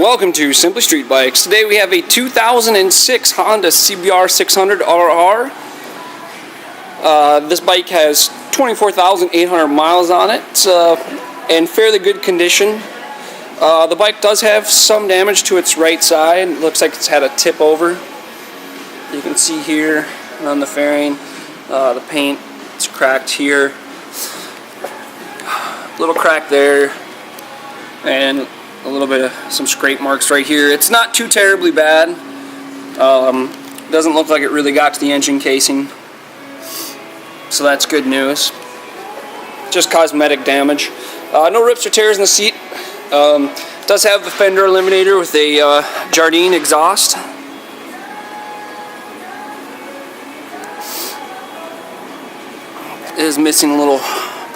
Welcome to Simply Street Bikes. Today we have a 2006 Honda CBR600RR. This bike has 24,800 miles on it. It's in fairly good condition. The bike does have some damage to its right side. It looks like it's had a tip over. You can see here on the fairing, the paint is cracked here. Little crack there, and a little bit of some scrape marks right here. It's not too terribly bad. Doesn't look like it really got to the engine casing, so that's good news. Just cosmetic damage. No rips or tears in the seat. Does have the fender eliminator with a Jardine exhaust. It is missing a little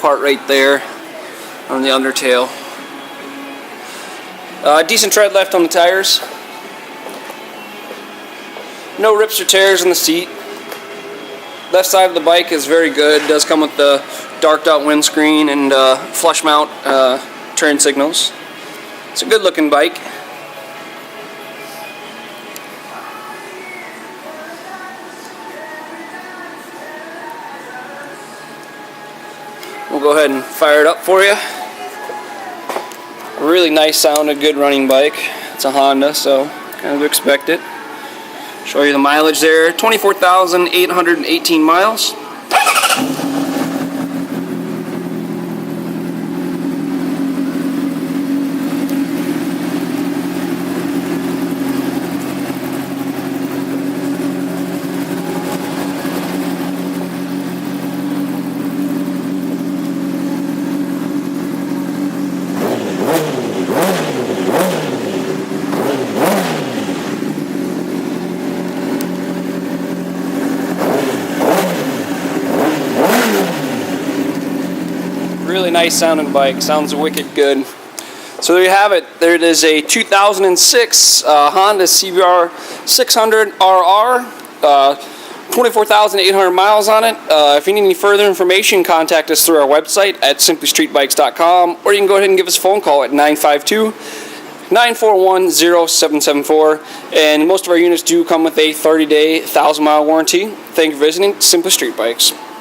part right there on the undertail. Decent tread left on the tires. No rips or tears in the seat. Left side of the bike is very good. It does come with the darked out windscreen and flush mount turn signals. It's a good looking bike. We'll go ahead and fire it up for you. Really nice sounding, good running bike. It's a Honda, so kind of expect it. Show you the mileage there, 24,818 miles. Really nice sounding bike, sounds wicked good. So there you have it. There it is, a 2006 Honda CBR600RR, 24,800 miles on it. If you need any further information, contact us through our website at simplystreetbikes.com, or you can go ahead and give us a phone call at 952-941-0774. And most of our units do come with a 30-day, 1,000-mile warranty. Thank you for visiting Simply Street Bikes.